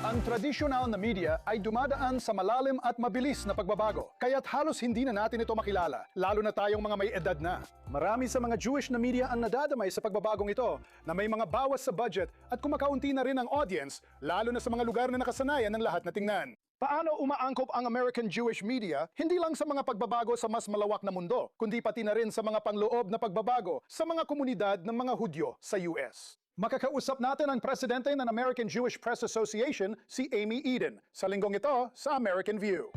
Ang tradisyonal na media ay dumadaan sa malalim at mabilis na pagbabago, kaya't halos hindi na natin ito makilala, lalo na tayong mga may edad na. Marami sa mga Jewish na media ang nadadamay sa pagbabagong ito, na may mga bawas sa budget at kumakaunti na rin ang audience, lalo na sa mga lugar na nakasanayan ng lahat na tingnan. Paano umaangkop ang American Jewish media hindi lang sa mga pagbabago sa mas malawak na mundo, kundi pati na rin sa mga panloob na pagbabago sa mga komunidad ng mga Hudyo sa US? Makakausap natin ang presidente ng American Jewish Press Association, si Amy Eden, sa linggong ito sa American View.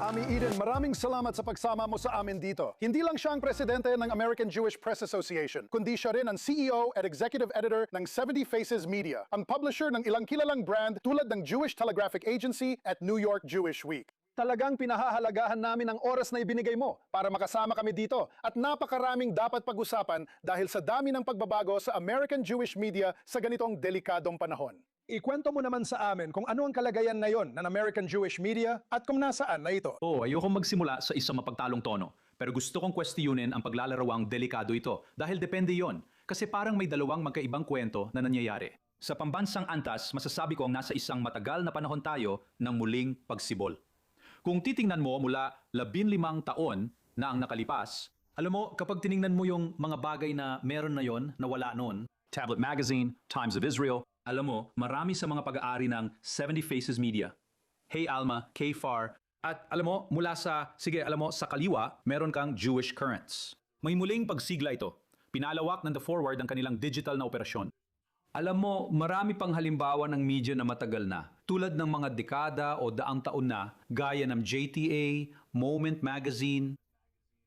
Amy Eden, maraming salamat sa pagsama mo sa amin dito. Hindi lang siya ang presidente ng American Jewish Press Association, kundi siya rin ang CEO at executive editor ng 70 Faces Media, ang publisher ng ilang kilalang brand tulad ng Jewish Telegraphic Agency at New York Jewish Week. Talagang pinahahalagahan namin ang oras na ibinigay mo para makasama kami dito at napakaraming dapat pag-usapan dahil sa dami ng pagbabago sa American Jewish media sa ganitong delikadong panahon. Ikwento mo naman sa amin kung ano ang kalagayan ngayon ng American Jewish media at kung nasaan na ito. Ayokong magsimula sa isang mapagtalong tono. Pero gusto kong kwestiyunin ang paglalarawang delikado ito dahil depende yon. Kasi parang may dalawang magkaibang kwento na nangyayari. Sa pambansang antas, masasabi kong nasa isang matagal na panahon tayo ng muling pagsibol. Kung titingnan mo mula 15 taon na ang nakalipas, alam mo, kapag tiningnan mo yung mga bagay na meron na yon, na wala noon, Tablet Magazine, Times of Israel, alam mo, marami sa mga pag-aari ng 70 Faces Media. Hey Alma, K-Far, at alam mo, mula sa, sa kaliwa, meron kang Jewish Currents. May muling pagsigla ito. Pinalawak ng The Forward ang kanilang digital na operasyon. Alam mo, marami pang halimbawa ng media na matagal na, tulad ng mga dekada o daang taon na, gaya ng JTA, Moment Magazine.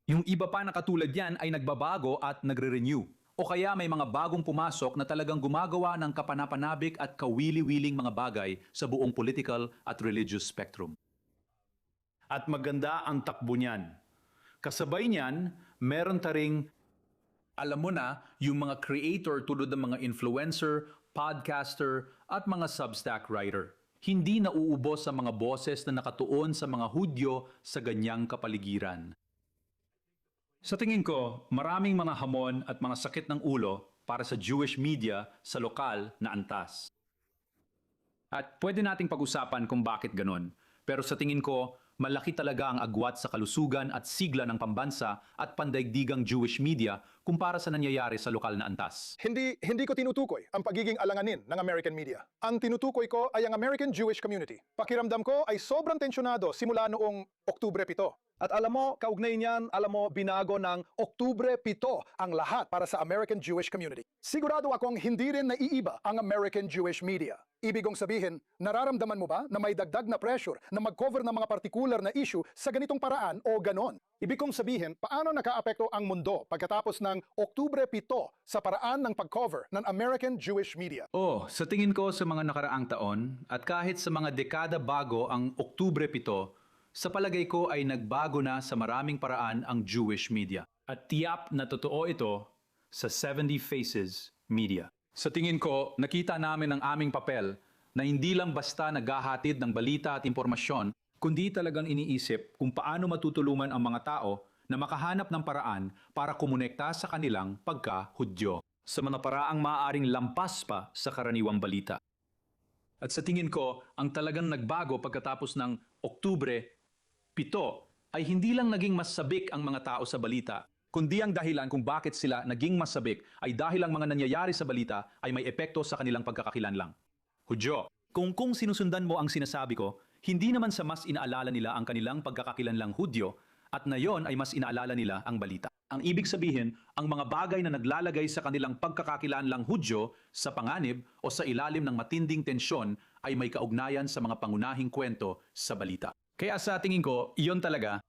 Yung iba pa na katulad yan ay nagbabago at nagre-renew. O kaya may mga bagong pumasok na talagang gumagawa ng kapanapanabik at kawili-wiling mga bagay sa buong political at religious spectrum. At maganda ang takbo niyan. Kasabay niyan, meron taring alam mo na, yung mga creator tulad ng mga influencer, podcaster, at mga Substack writer. Hindi nauubos sa mga boses na nakatuon sa mga Hudyo sa ganyang kapaligiran. Sa tingin ko, maraming mga hamon at mga sakit ng ulo para sa Jewish media sa lokal na antas. At pwede nating pag-usapan kung bakit ganon. Pero sa tingin ko, malaki talaga ang agwat sa kalusugan at sigla ng pambansa at pandaigdigang Jewish media kumpara sa nangyayari sa lokal na antas. Hindi ko tinutukoy ang pagiging alanganin ng American media. Ang tinutukoy ko ay ang American Jewish community. Pakiramdam ko ay sobrang tensyonado simula noong Oktubre 7. At alam mo, kaugnay niyan, binago ng Oktubre 7 ang lahat para sa American Jewish community. Sigurado akong hindi rin naiiba ang American Jewish media. Ibig kong sabihin, nararamdaman mo ba na may dagdag na pressure na mag-cover ng mga partikular na issue sa ganitong paraan o ganon? Ibig kong sabihin, paano nakaapekto ang mundo pagkatapos ng Oktubre 7 sa paraan ng pag-cover ng American Jewish media? Sa tingin ko sa mga nakaraang taon at kahit sa mga dekada bago ang Oktubre 7, sa palagay ko ay nagbago na sa maraming paraan ang Jewish media. At tiyak na totoo ito sa 70 Faces Media. Sa tingin ko, nakita namin ang aming papel na hindi lang basta naghahatid ng balita at impormasyon, kundi talagang iniisip kung paano matutulungan ang mga tao na makahanap ng paraan para kumonekta sa kanilang pagka-Hudyo sa mga paraang maaaring lampas pa sa karaniwang balita. At sa tingin ko, ang talagang nagbago pagkatapos ng Oktubre 7 ay hindi lang naging masabik ang mga tao sa balita, kundi ang dahilan kung bakit sila naging masabik ay dahil ang mga nangyayari sa balita ay may epekto sa kanilang pagkakakilanlang Hudyo. Kung sinusundan mo ang sinasabi ko, hindi naman sa mas inaalala nila ang kanilang pagkakakilanlang Hudyo at na yon ay mas inaalala nila ang balita. Ang ibig sabihin, ang mga bagay na naglalagay sa kanilang pagkakakilanlang Hudyo sa panganib o sa ilalim ng matinding tensyon ay may kaugnayan sa mga pangunahing kwento sa balita. Kaya sa tingin ko, iyon talaga,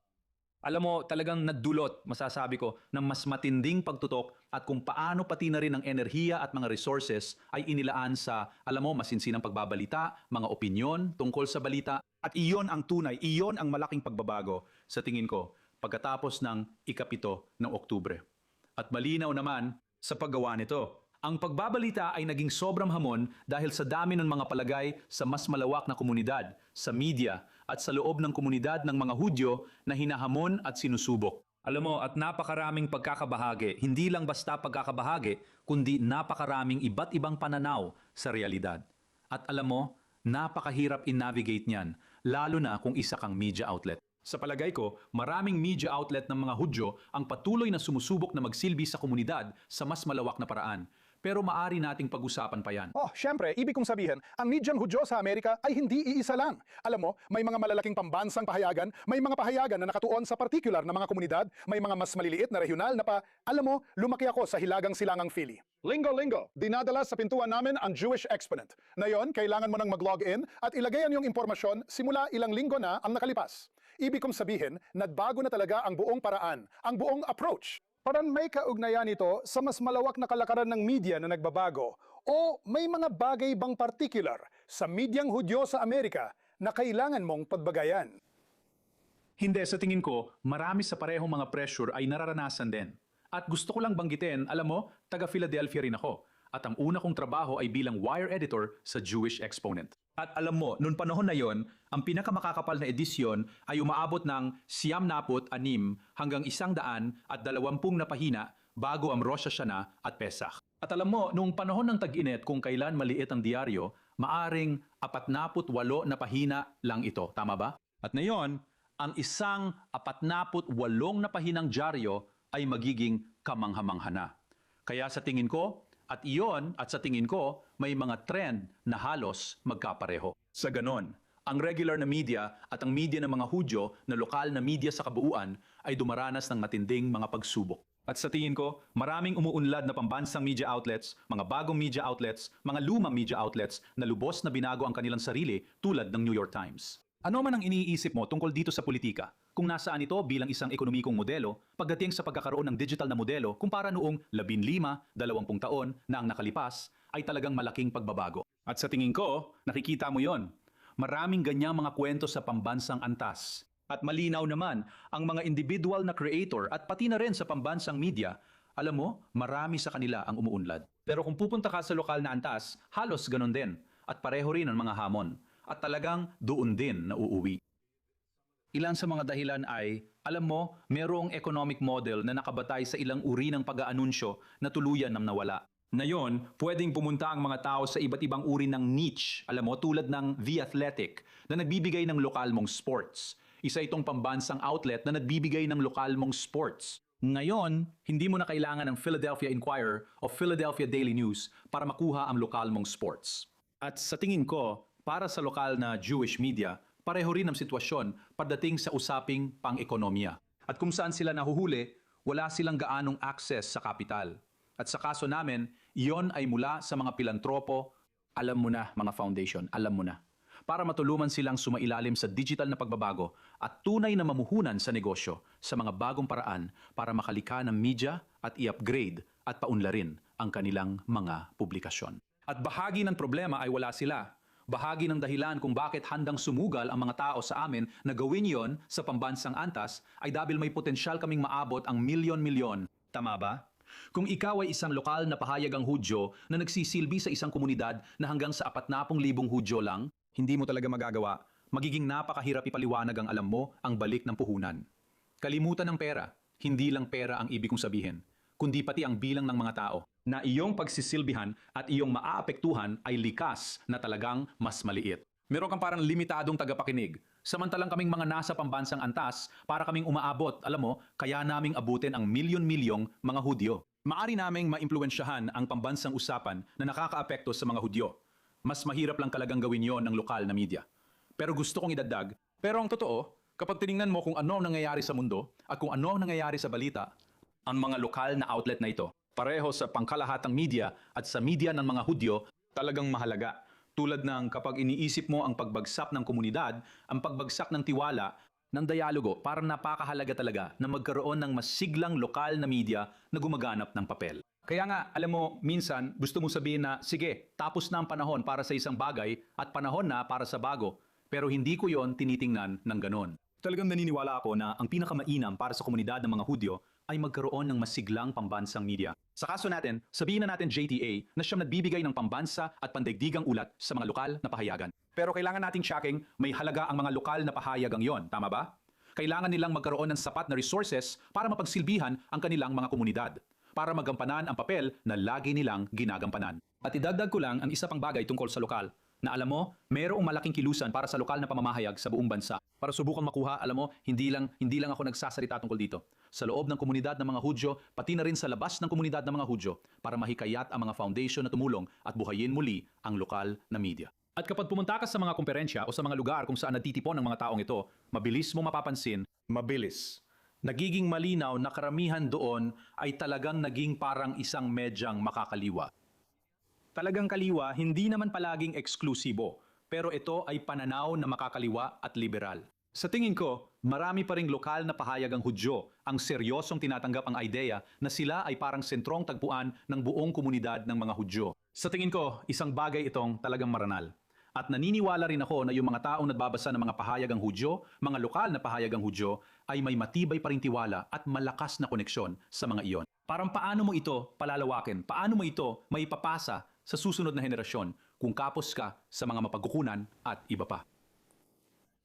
alam mo, talagang nadulot, masasabi ko, ng mas matinding pagtutok at kung paano pati na rin ang enerhiya at mga resources ay inilaan sa, alam mo, masinsinang pagbabalita, mga opinyon tungkol sa balita. At iyon ang tunay, iyon ang malaking pagbabago sa tingin ko pagkatapos ng ikapito ng Oktubre. At malinaw naman sa paggawa nito. Ang pagbabalita ay naging sobrang hamon dahil sa dami ng mga palagay sa mas malawak na komunidad, sa media at sa loob ng komunidad ng mga Hudyo na hinahamon at sinusubok. Alam mo, at napakaraming pagkakabahagi, hindi lang basta pagkakabahagi, kundi napakaraming iba't ibang pananaw sa realidad. At alam mo, napakahirap i-navigate niyan, lalo na kung isa kang media outlet. Sa palagay ko, maraming media outlet ng mga Hudyo ang patuloy na sumusubok na magsilbi sa komunidad sa mas malawak na paraan. Pero maari nating pag-usapan pa yan. Oh, syempre, ibig kong sabihin, ang medyang Hudyo sa Amerika ay hindi iisa lang. Alam mo, may mga malalaking pambansang pahayagan, may mga pahayagan na nakatuon sa partikular na mga komunidad, may mga mas maliliit na regional na alam mo, lumaki ako sa hilagang silangang Philly. Linggo-linggo, dinadala sa pintuan namin ang Jewish Exponent. Ngayon, kailangan mo nang mag-log in at ilagay ang iyong impormasyon simula ilang linggo na ang nakalipas. Ibig kong sabihin, nagbago na talaga ang buong paraan, ang buong approach. Parang may kaugnayan ito sa mas malawak na kalakaran ng media na nagbabago o may mga bagay bang particular sa medyang Hudyo sa Amerika na kailangan mong pagbagayan? Hindi, sa tingin ko, marami sa parehong mga pressure ay nararanasan din. At gusto ko lang banggitin, alam mo, taga Philadelphia rin ako. At ang una kong trabaho ay bilang wire editor sa Jewish Exponent. At alam mo, noong panahon na yon, ang pinakamakakapal na edisyon ay umaabot ng 96 hanggang 120 na pahina bago ang Rosh Hashanah at Pesach. At alam mo, noong panahon ng tag-init kung kailan maliit ang diaryo, maaring 48 na pahina lang ito. Tama ba? At ngayon, ang isang 48 na pahinang dyaryo ay magiging kamangha-mangha na. Kaya sa tingin ko, at sa tingin ko, may mga trend na halos magkapareho. Sa ganon, ang regular na media at ang media ng mga Hudyo na lokal na media sa kabuuan ay dumaranas ng matinding mga pagsubok. At sa tingin ko, maraming umuunlad na pambansang media outlets, mga bagong media outlets, mga lumang media outlets na lubos na binago ang kanilang sarili tulad ng New York Times. Ano man ang iniisip mo tungkol dito sa politika? Kung nasaan ito bilang isang ekonomikong modelo, pagdating sa pagkakaroon ng digital na modelo kumpara noong 15, 20 taon na ang nakalipas, ay talagang malaking pagbabago. At sa tingin ko, nakikita mo yon. Maraming ganyang mga kwento sa pambansang antas. At malinaw naman, ang mga individual na creator at pati na rin sa pambansang media, alam mo, marami sa kanila ang umuunlad. Pero kung pupunta ka sa lokal na antas, halos ganon din. At pareho rin ang mga hamon. At talagang doon din na uuwi. Ilan sa mga dahilan ay, alam mo, merong economic model na nakabatay sa ilang uri ng pag-aanunsyo na tuluyan ng nawala. Ngayon, pwedeng pumunta ang mga tao sa iba't ibang uri ng niche, alam mo, tulad ng The Athletic, na nagbibigay ng lokal mong sports. Isa itong pambansang outlet na nagbibigay ng lokal mong sports. Ngayon, hindi mo na kailangan ng Philadelphia Inquirer o Philadelphia Daily News para makuha ang lokal mong sports. At sa tingin ko, para sa lokal na Jewish media, pareho rin ang sitwasyon pagdating sa usaping pang-ekonomiya. At kung saan sila nahuhuli, wala silang gaanong access sa kapital. At sa kaso namin, iyon ay mula sa mga pilantropo, alam mo na mga foundation, alam mo na. Para matulungan silang sumailalim sa digital na pagbabago at tunay na mamuhunan sa negosyo sa mga bagong paraan para makalika ng media at i-upgrade at paunlarin ang kanilang mga publikasyon. At bahagi ng problema ay wala sila. Bahagi ng dahilan kung bakit handang sumugal ang mga tao sa amin na gawin yon sa pambansang antas ay dahil may potensyal kaming maabot ang milyon-milyon. Tama ba? Kung ikaw ay isang lokal na pahayagang Hudyo na nagsisilbi sa isang komunidad na hanggang sa 40,000 Hudyo lang, hindi mo talaga magagawa. Magiging napakahirap ipaliwanag ang alam mo ang balik ng puhunan. Kalimutan ng pera. Hindi lang pera ang ibig kong sabihin, kundi pati ang bilang ng mga tao na iyong pagsisilbihan at iyong maaapektuhan ay likas na talagang mas maliit. Meron kang parang limitadong tagapakinig. Samantalang kaming mga nasa pambansang antas, para kaming umaabot, alam mo, kaya naming abutin ang milyon-milyong mga Hudyo. Maari naming maimpluwensyahan ang pambansang usapan na nakakaapekto sa mga Hudyo. Mas mahirap lang talagang gawin yon ng lokal na media. Pero gusto kong idagdag, pero ang totoo, kapag tiningnan mo kung ano ang nangyayari sa mundo at kung ano ang nangyayari sa balita, ang mga lokal na outlet na ito, pareho sa pangkalahatang media at sa media ng mga Hudyo, talagang mahalaga. Tulad ng kapag iniisip mo ang pagbagsak ng komunidad, ang pagbagsak ng tiwala, ng dialogo, parang napakahalaga talaga na magkaroon ng mas siglang lokal na media na gumaganap ng papel. Kaya nga, alam mo, minsan gusto mo sabihin na, sige, tapos na ang panahon para sa isang bagay at panahon na para sa bago. Pero hindi ko yon tinitingnan ng ganon. Talagang naniniwala ako na ang pinakamainam para sa komunidad ng mga Hudyo ay magkaroon ng masiglang pambansang media. Sa kaso natin, sabihin na natin JTA na siyang nagbibigay ng pambansa at pandaigdigang ulat sa mga lokal na pahayagan. Pero kailangan nating checking may halaga ang mga lokal na pahayagang yon, tama ba? Kailangan nilang magkaroon ng sapat na resources para mapagsilbihan ang kanilang mga komunidad, para magampanan ang papel na lagi nilang ginagampanan. At idagdag ko lang ang isa pang bagay tungkol sa lokal, na alam mo, mayroong malaking kilusan para sa lokal na pamamahayag sa buong bansa. Para subukang makuha, alam mo, hindi lang ako nagsasalita tungkol dito. Sa loob ng komunidad ng mga Hudyo, pati na rin sa labas ng komunidad ng mga Hudyo, para mahikayat ang mga foundation na tumulong at buhayin muli ang lokal na media. At kapag pumunta ka sa mga komperensya o sa mga lugar kung saan natitipon ng mga taong ito, mabilis mo mapapansin, mabilis. Nagiging malinaw na karamihan doon ay talagang naging parang isang medyang makakaliwa. Talagang kaliwa, hindi naman palaging eksklusibo, pero ito ay pananaw na makakaliwa at liberal. Sa tingin ko, marami pa ring lokal na pahayag ang Hudyo ang seryosong tinatanggap ang ideya na sila ay parang sentrong tagpuan ng buong komunidad ng mga Hudyo. Sa tingin ko, isang bagay itong talagang maranal. At naniniwala rin ako na yung mga taong nagbabasa ng mga pahayag ang Hudyo, mga lokal na pahayag ang Hudyo, ay may matibay pa ring tiwala at malakas na koneksyon sa mga iyon. Parang paano mo ito palalawakin? Paano mo ito maipapasa sa susunod na henerasyon kung kapos ka sa mga mapagkukunan at iba pa?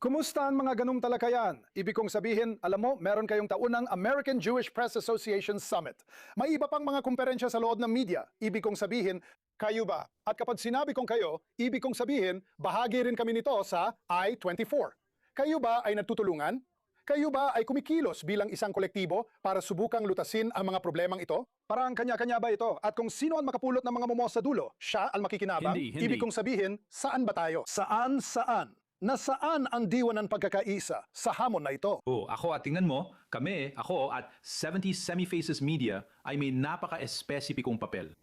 Kumusta ang mga ganung talakayan? Ibig kong sabihin, alam mo, meron kayong taunang American Jewish Press Association Summit. May iba pang mga komperensya sa loob ng media. Ibig kong sabihin, kayo ba? At kapag sinabi kong kayo, ibig kong sabihin, bahagi rin kami nito sa I-24. Kayo ba ay nagtutulungan? Kayo ba ay kumikilos bilang isang kolektibo para subukang lutasin ang mga problemang ito? Parang kanya-kanya ba ito? At kung sino ang makapulot ng mga mumo sa dulo, siya ang makikinabang? Hindi. Ibig kong sabihin, saan ba tayo? Saan? Nasaan ang diwan ng pagkakaisa sa hamon na ito? Ako at tingnan mo, ako at 70 Semi-Faces Media ay may napaka-espesipikong papel.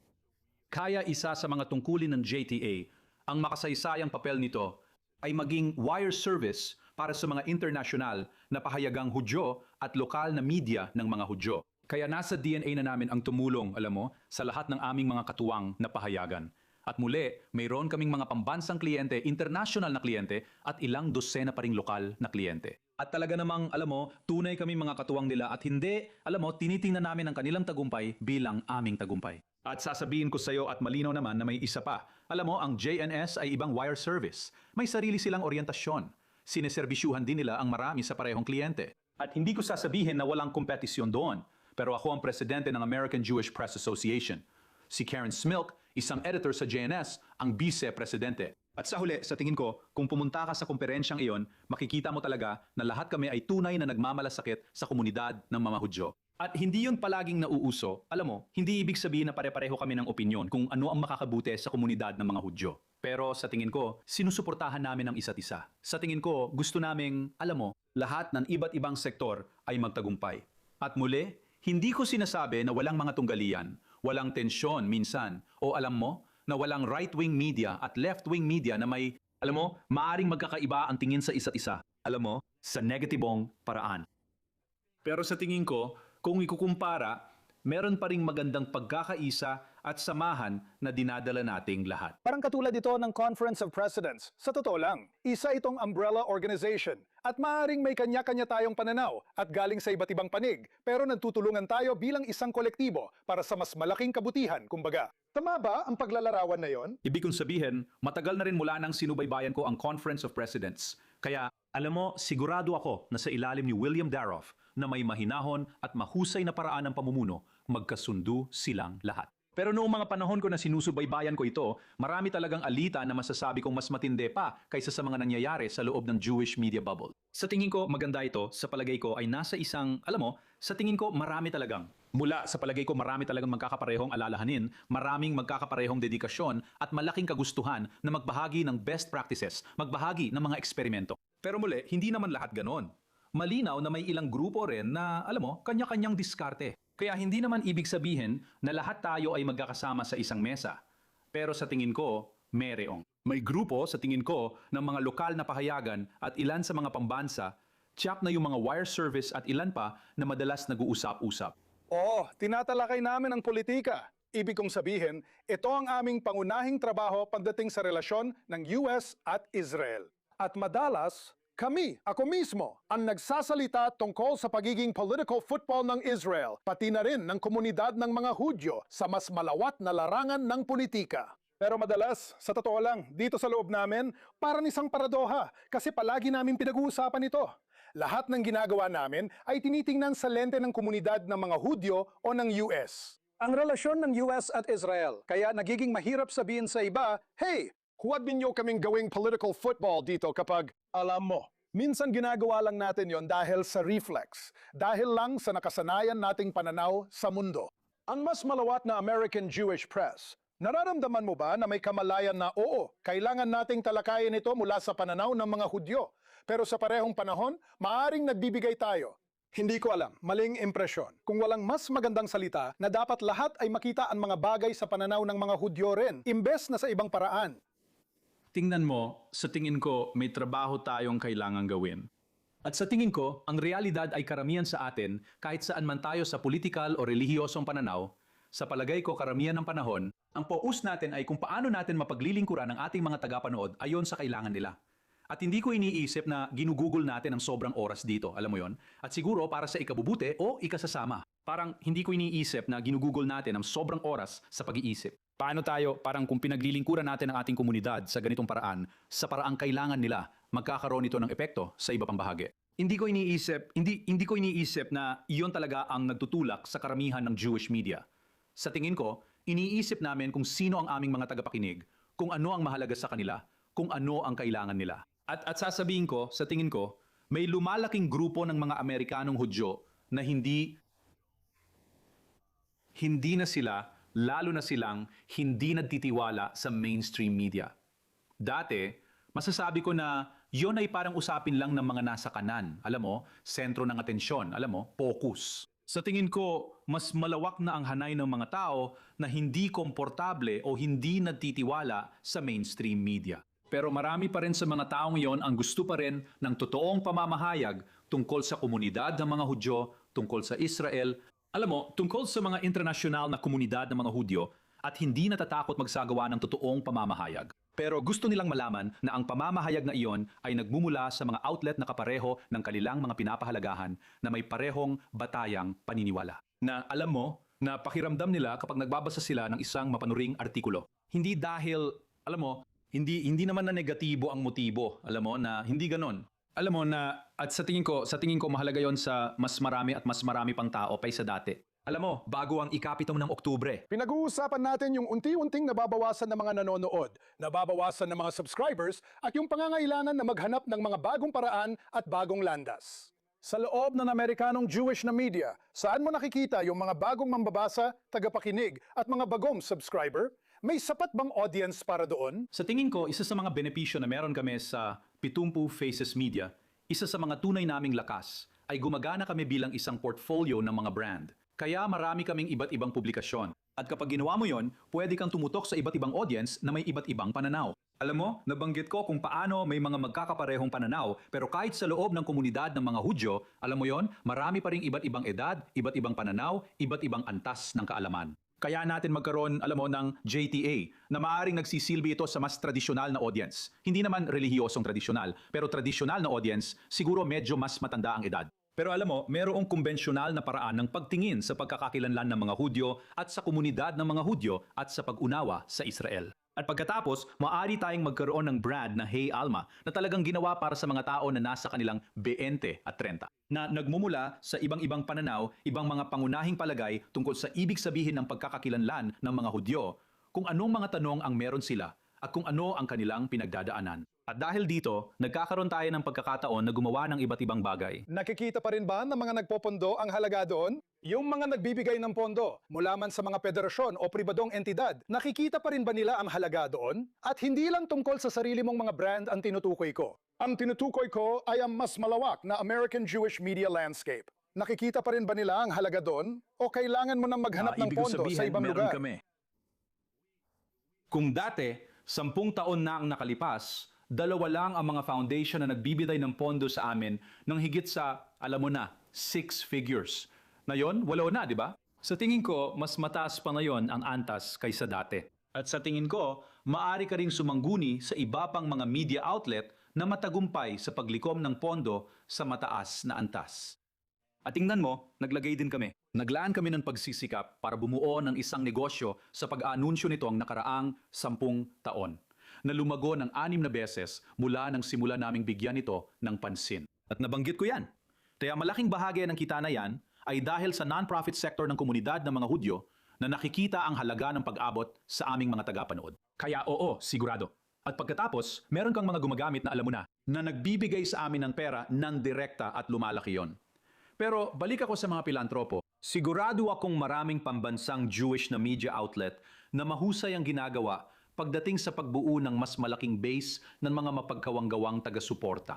Kaya isa sa mga tungkulin ng JTA, ang makasaysayang papel nito ay maging wire service para sa mga internasyonal na pahayagang Hudyo at lokal na media ng mga Hudyo. Kaya nasa DNA na namin ang tumulong, alam mo, sa lahat ng aming mga katuwang na pahayagan. At muli, mayroon kaming mga pambansang kliyente, international na kliyente, at ilang dosena pa ring lokal na kliyente. At talaga namang, alam mo, tunay kami mga katuwang nila at hindi, alam mo, tinitingnan namin ang kanilang tagumpay bilang aming tagumpay. At sasabihin ko sa iyo at malinaw naman na may isa pa. Alam mo, ang JNS ay ibang wire service. May sarili silang oryentasyon. Sineserbisyuhan din nila ang marami sa parehong kliyente. At hindi ko sasabihin na walang kompetisyon doon, pero ako ang presidente ng American Jewish Press Association. Si Karen Smilk, isang editor sa JNS, ang vice-presidente. At sa huli, sa tingin ko, kung pumunta ka sa komperensyang iyon, makikita mo talaga na lahat kami ay tunay na nagmamalasakit sa komunidad ng mga Hudyo. At hindi yun palaging nauuso, alam mo, hindi ibig sabihin na pare-pareho kami ng opinyon kung ano ang makakabuti sa komunidad ng mga Hudyo. Pero sa tingin ko, sinusuportahan namin ang isa't isa. Sa tingin ko, gusto naming, alam mo, lahat ng iba't ibang sektor ay magtagumpay. At muli, hindi ko sinasabi na walang mga tunggalian, walang tensyon minsan, o alam mo, na walang right-wing media at left-wing media na may, alam mo, maaring magkakaiba ang tingin sa isa't isa. Alam mo, sa negatibong paraan. Pero sa tingin ko, kung ikukumpara, meron pa ring magandang pagkakaisa at samahan na dinadala nating lahat. Parang katulad ito ng Conference of Presidents. Sa totoo lang, isa itong umbrella organization at maaaring may kanya-kanya tayong pananaw at galing sa iba't ibang panig, pero nagtutulungan tayo bilang isang kolektibo para sa mas malaking kabutihan, kumbaga. Tama ba ang paglalarawan na yon? Ibig kong sabihin, matagal na rin mula nang sinubaybayan ko ang Conference of Presidents. Kaya, alam mo, sigurado ako na sa ilalim ni William Daroff na may mahinahon at mahusay na paraan ng pamumuno, magkasundo silang lahat. Pero noong mga panahon ko na sinusubaybayan ko ito, marami talagang alita na masasabi kong mas matindi pa kaysa sa mga nangyayari sa loob ng Jewish media bubble. Sa tingin ko, maganda ito, sa palagay ko ay nasa isang, alam mo, sa tingin ko marami talagang. Mula sa palagay ko marami talagang magkakaparehong alalahanin, maraming magkakaparehong dedikasyon at malaking kagustuhan na magbahagi ng best practices, magbahagi ng mga eksperimento. Pero muli, hindi naman lahat ganon. Malinaw na may ilang grupo rin na, alam mo, kanya-kanyang diskarte. Kaya hindi naman ibig sabihin na lahat tayo ay magkakasama sa isang mesa. Pero sa tingin ko, mereong. May grupo sa tingin ko ng mga lokal na pahayagan at ilan sa mga pambansa, tiyak na yung mga wire service at ilan pa na madalas nag-uusap-usap. Tinatalakay namin ang politika. Ibig kong sabihin, ito ang aming pangunahing trabaho pagdating sa relasyon ng US at Israel. At madalas, ako mismo, ang nagsasalita tungkol sa pagiging political football ng Israel, pati na rin ng komunidad ng mga Hudyo sa mas malawat na larangan ng politika. Pero madalas, sa totoo lang, dito sa loob namin, parang isang paradoha kasi palagi namin pinag-uusapan ito. Lahat ng ginagawa namin ay tinitingnan sa lente ng komunidad ng mga Hudyo o ng US. Ang relasyon ng US at Israel, kaya nagiging mahirap sabihin sa iba, "Hey, huwag ninyo kaming gawing political football dito kapag alam mo." Minsan ginagawa lang natin yon dahil sa reflex, dahil lang sa nakasanayan nating pananaw sa mundo. Ang mas malawat na American Jewish Press, nararamdaman mo ba na may kamalayan na oo, kailangan nating talakayin ito mula sa pananaw ng mga Hudyo, pero sa parehong panahon, maaring nagbibigay tayo. Hindi ko alam, maling impresyon. Kung walang mas magandang salita na dapat lahat ay makita ang mga bagay sa pananaw ng mga Hudyo rin, imbes na sa ibang paraan. Tingnan mo, sa tingin ko, may trabaho tayong kailangang gawin. At sa tingin ko, ang realidad ay karamihan sa atin kahit saan man tayo sa politikal o relihiyosong pananaw. Sa palagay ko, karamihan ng panahon, ang focus natin ay kung paano natin mapaglilingkuran ang ating mga tagapanood ayon sa kailangan nila. At hindi ko iniisip na ginugugol natin ang sobrang oras dito, alam mo yon? At siguro para sa ikabubuti o ikasasama. Parang hindi ko iniisip na ginugugol natin ang sobrang oras sa pag-iisip. Paano tayo, parang kung pinaglilingkuran natin ang ating komunidad sa ganitong paraan, sa paraang kailangan nila, magkakaroon ito ng epekto sa iba pang bahagi. Hindi ko iniisip na iyon talaga ang nagtutulak sa karamihan ng Jewish media. Sa tingin ko, iniisip namin kung sino ang aming mga tagapakinig, kung ano ang mahalaga sa kanila, kung ano ang kailangan nila. At sasabihin ko, sa tingin ko, may lumalaking grupo ng mga Amerikanong Hudyo na hindi na sila, lalo na silang hindi nagtitiwala sa mainstream media. Dati, masasabi ko na yon ay parang usapin lang ng mga nasa kanan. Alam mo, sentro ng atensyon, alam mo, focus. Sa tingin ko, mas malawak na ang hanay ng mga tao na hindi komportable o hindi nagtitiwala sa mainstream media. Pero marami pa rin sa mga taong yon ang gusto pa rin ng totoong pamamahayag tungkol sa komunidad ng mga Hudyo, tungkol sa Israel, alam mo, tungkol sa mga internasyonal na komunidad ng mga Hudyo at hindi natatakot magsagawa ng totoong pamamahayag. Pero gusto nilang malaman na ang pamamahayag na iyon ay nagmumula sa mga outlet na kapareho ng kanilang mga pinapahalagahan na may parehong batayang paniniwala. Na alam mo, na pakiramdam nila kapag nagbabasa sila ng isang mapanuring artikulo. Hindi dahil, alam mo, hindi naman na negatibo ang motibo, alam mo, na hindi ganon. Alam mo na, at sa tingin ko mahalaga yon sa mas marami pang tao paysa dati. Alam mo, bago ang ika-7 ng Oktubre. Pinag-uusapan natin yung unti-unting nababawasan ng mga nanonood, nababawasan ng mga subscribers, at yung pangangailangan na maghanap ng mga bagong paraan at bagong landas. Sa loob ng Amerikanong Jewish na media, saan mo nakikita yung mga bagong mambabasa, tagapakinig, at mga bagong subscriber? May sapat bang audience para doon? Sa tingin ko, isa sa mga benepisyo na meron kami sa Pitumpu Faces Media, isa sa mga tunay naming lakas, ay gumagana kami bilang isang portfolio ng mga brand. Kaya marami kaming iba't ibang publikasyon. At kapag ginawa mo yon, pwede kang tumutok sa iba't ibang audience na may iba't ibang pananaw. Alam mo, nabanggit ko kung paano may mga magkakaparehong pananaw, pero kahit sa loob ng komunidad ng mga Hudyo, alam mo yon, marami pa ring iba't ibang edad, iba't ibang pananaw, iba't ibang antas ng kaalaman. Kaya natin magkaroon, alam mo, ng JTA na maaaring nagsisilbi ito sa mas tradisyonal na audience. Hindi naman relihiyosong tradisyonal, pero tradisyonal na audience, siguro medyo mas matanda ang edad. Pero alam mo, mayroong kumbensyonal na paraan ng pagtingin sa pagkakakilanlan ng mga Hudyo at sa komunidad ng mga Hudyo at sa pag-unawa sa Israel. At pagkatapos, maaari tayong magkaroon ng brand na Hey Alma na talagang ginawa para sa mga tao na nasa kanilang 20 at 30. Na nagmumula sa ibang-ibang pananaw, ibang mga pangunahing palagay tungkol sa ibig sabihin ng pagkakakilanlan ng mga Hudyo, kung anong mga tanong ang meron sila at kung ano ang kanilang pinagdadaanan. At dahil dito, nagkakaroon tayo ng pagkakataon na gumawa ng iba't ibang bagay. Nakikita pa rin ba ng mga nagpopondo ang halaga doon? Yung mga nagbibigay ng pondo, mula man sa mga federasyon o pribadong entidad, nakikita pa rin ba nila ang halaga doon? At hindi lang tungkol sa sarili mong mga brand ang tinutukoy ko. Ang tinutukoy ko ay ang mas malawak na American Jewish media landscape. Nakikita pa rin ba nila ang halaga doon? O kailangan mo nang maghanap ng Ibig kong pondo sa sabihin, ibang meron lugar? kami. Kung dati, 10 taon na ang nakalipas, 2 lang ang mga foundation na nagbibigay ng pondo sa amin ng higit sa, alam mo na, 6 figures. Ngayon, 8 na, di ba? Sa tingin ko, mas mataas pa ngayon ang antas kaysa dati. At sa tingin ko, maaari ka ring sumangguni sa iba pang mga media outlet na matagumpay sa paglikom ng pondo sa mataas na antas. At tingnan mo, naglagay din kami. Naglaan kami ng pagsisikap para bumuo ng isang negosyo sa pag-aanunsyo nito ang nakaraang 10 taon, na lumago ng 6 na beses mula nang simula naming bigyan ito ng pansin. At nabanggit ko yan. Kaya malaking bahagi ng kita na yan ay dahil sa non-profit sector ng komunidad ng mga Hudyo na nakikita ang halaga ng pag-abot sa aming mga tagapanood. Kaya oo, sigurado. At pagkatapos, meron kang mga gumagamit na alam mo na nagbibigay sa amin ng pera ng direkta at lumalaki yon. Pero balik ako sa mga pilantropo. Sigurado akong maraming pambansang Jewish na media outlet na mahusay ang ginagawa pagdating sa pagbuo ng mas malaking base ng mga mapagkawang-gawang taga-suporta.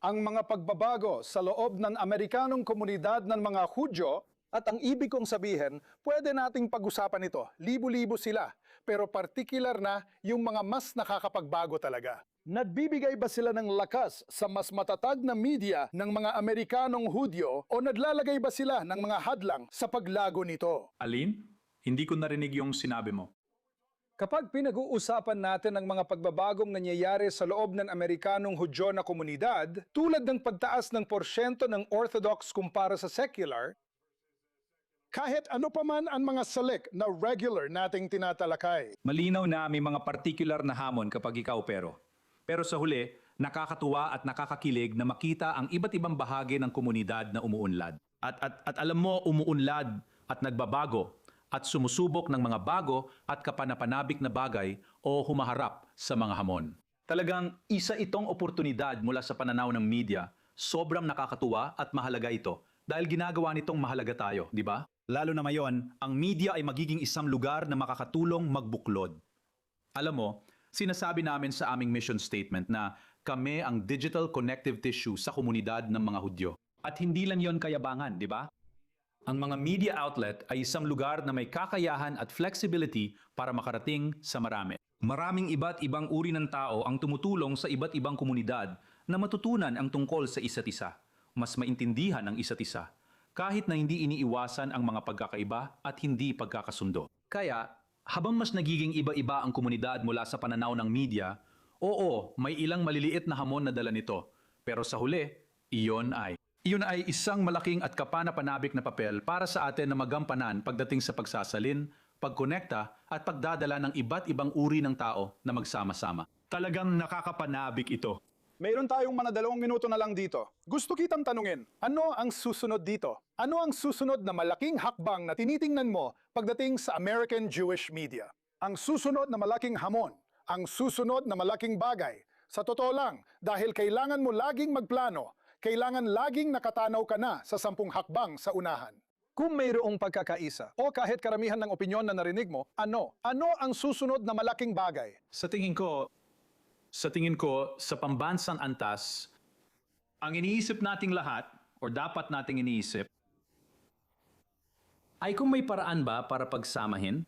Ang mga pagbabago sa loob ng Amerikanong komunidad ng mga Hudyo at ang ibig kong sabihin, pwede nating pag-usapan ito. Libo-libo sila, pero particular na yung mga mas nakakapagbago talaga. Nagbibigay ba sila ng lakas sa mas matatag na media ng mga Amerikanong Hudyo o nadlalagay ba sila ng mga hadlang sa paglago nito? Alin? Hindi ko narinig yung sinabi mo. Kapag pinag-uusapan natin ang mga pagbabagong nangyayari sa loob ng Amerikanong Hudyo na komunidad, tulad ng pagtaas ng porsyento ng Orthodox kumpara sa secular, kahit ano pa man ang mga salik na regular nating tinatalakay. Malinaw na may mga particular na hamon kapag ikaw pero sa huli, nakakatuwa at nakakakilig na makita ang iba't ibang bahagi ng komunidad na umuunlad. At alam mo, umuunlad at nagbabago at sumusubok ng mga bago at kapanapanabik na bagay o humaharap sa mga hamon. Talagang isa itong oportunidad mula sa pananaw ng media. Sobrang nakakatuwa at mahalaga ito dahil ginagawa nitong mahalaga tayo, di ba? Lalo na ngayon, ang media ay magiging isang lugar na makakatulong magbuklod. Alam mo, sinasabi namin sa aming mission statement na kami ang digital connective tissue sa komunidad ng mga Hudyo. At hindi lang yon kayabangan, di ba? Ang mga media outlet ay isang lugar na may kakayahan at flexibility para makarating sa marami. Maraming iba't ibang uri ng tao ang tumutulong sa iba't ibang komunidad na matutunan ang tungkol sa isa't isa, mas maintindihan ang isa't isa, kahit na hindi iniiwasan ang mga pagkakaiba at hindi pagkakasundo. Kaya, habang mas nagiging iba-iba ang komunidad mula sa pananaw ng media, oo, may ilang maliliit na hamon na dala nito. Pero sa huli, iyon ay isang malaking at kapanapanabik na papel para sa atin na magampanan pagdating sa pagsasalin, pagkonekta at pagdadala ng iba't ibang uri ng tao na magsama-sama. Talagang nakakapanabik ito. Mayroon tayong mga 2 minuto na lang dito. Gusto kitang tanungin, ano ang susunod dito? Ano ang susunod na malaking hakbang na tinitingnan mo pagdating sa American Jewish media? Ang susunod na malaking hamon, ang susunod na malaking bagay. Sa totoo lang, dahil kailangan mo laging magplano, kailangan laging nakatanaw ka na sa 10 hakbang sa unahan. Kung mayroong pagkakaisa o kahit karamihan ng opinyon na narinig mo, ano ang susunod na malaking bagay? Sa tingin ko, sa pambansang antas, ang iniisip nating lahat, o dapat nating iniisip, ay kung may paraan ba para pagsamahin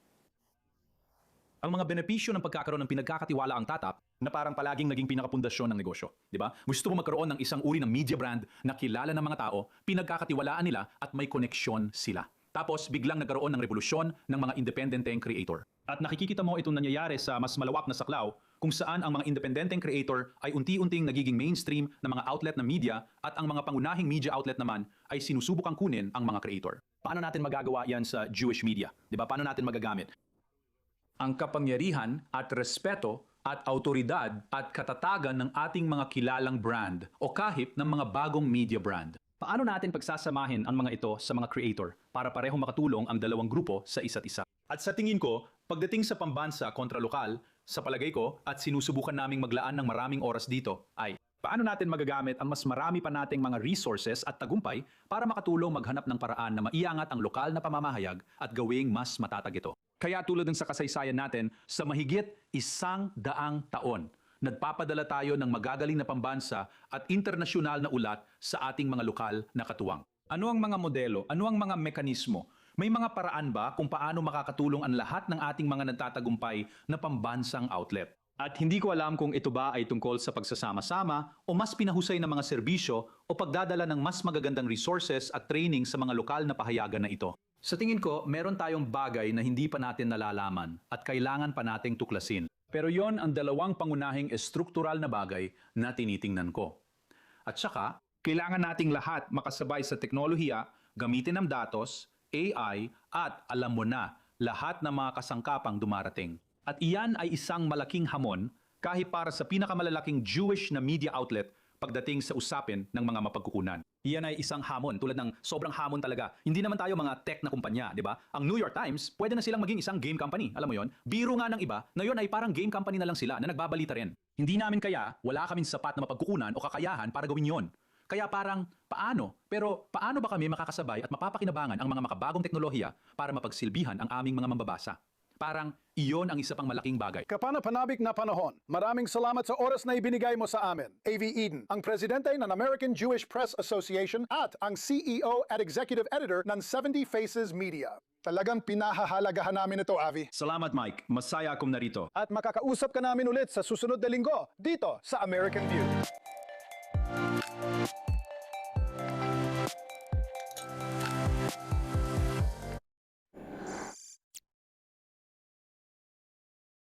ang mga benepisyo ng pagkakaroon ng pinagkakatiwalaang tatap na parang palaging naging pinakapundasyon ng negosyo. Di ba? Gusto mo magkaroon ng isang uri ng media brand na kilala ng mga tao, pinagkakatiwalaan nila at may koneksyon sila. Tapos biglang nagkaroon ng revolusyon ng mga independenteng creator. At nakikita mo itong nangyayari sa mas malawak na saklaw kung saan ang mga independenteng creator ay unti-unting nagiging mainstream na mga outlet na media at ang mga pangunahing media outlet naman ay sinusubukang kunin ang mga creator. Paano natin magagawa yan sa Jewish media? Di ba? Paano natin magagamit ang kapangyarihan at respeto at autoridad at katatagan ng ating mga kilalang brand o kahit ng mga bagong media brand? Paano natin pagsasamahin ang mga ito sa mga creator para parehong makatulong ang dalawang grupo sa isa't isa? At sa tingin ko, pagdating sa pambansa kontra lokal, sa palagay ko at sinusubukan naming maglaan ng maraming oras dito ay paano natin magagamit ang mas marami pa nating mga resources at tagumpay para makatulong maghanap ng paraan na maiangat ang lokal na pamamahayag at gawing mas matatag ito. Kaya tulad ng sa kasaysayan natin, sa mahigit 100 taon, nagpapadala tayo ng magagaling na pambansa at internasyonal na ulat sa ating mga lokal na katuwang. Ano ang mga modelo? Ano ang mga mekanismo? May mga paraan ba kung paano makakatulong ang lahat ng ating mga nagtatagumpay na pambansang outlet? At hindi ko alam kung ito ba ay tungkol sa pagsasama-sama o mas pinahusay na mga serbisyo o pagdadala ng mas magagandang resources at training sa mga lokal na pahayagan na ito. Sa tingin ko, meron tayong bagay na hindi pa natin nalalaman at kailangan pa nating tuklasin. Pero yon ang 2 pangunahing estruktural na bagay na tinitingnan ko. At saka, kailangan nating lahat makasabay sa teknolohiya, gamitin ang datos, AI, at alam mo na, lahat ng mga kasangkapang dumarating. At iyan ay isang malaking hamon kahit para sa pinakamalalaking Jewish na media outlet pagdating sa usapin ng mga mapagkukunan. Iyan ay isang hamon, tulad ng sobrang hamon talaga. Hindi naman tayo mga tech na kumpanya, di ba? Ang New York Times, pwede na silang maging isang game company. Alam mo yon? Biro nga ng iba na yon ay parang game company na lang sila na nagbabalita rin. Hindi namin kaya, wala kaming sapat na mapagkukunan o kakayahan para gawin yon. Kaya parang, paano? Pero paano ba kami makakasabay at mapapakinabangan ang mga makabagong teknolohiya para mapagsilbihan ang aming mga mambabasa? Parang iyon ang isa pang malaking bagay. Kapanapanabik na panahon, maraming salamat sa oras na ibinigay mo sa amin. A.V. Eden, ang presidente ng American Jewish Press Association at ang CEO at Executive Editor ng 70 Faces Media. Talagang pinahahalagahan namin ito, Avi. Salamat Mike, masaya akong narito. At makakausap ka namin ulit sa susunod na linggo dito sa American View.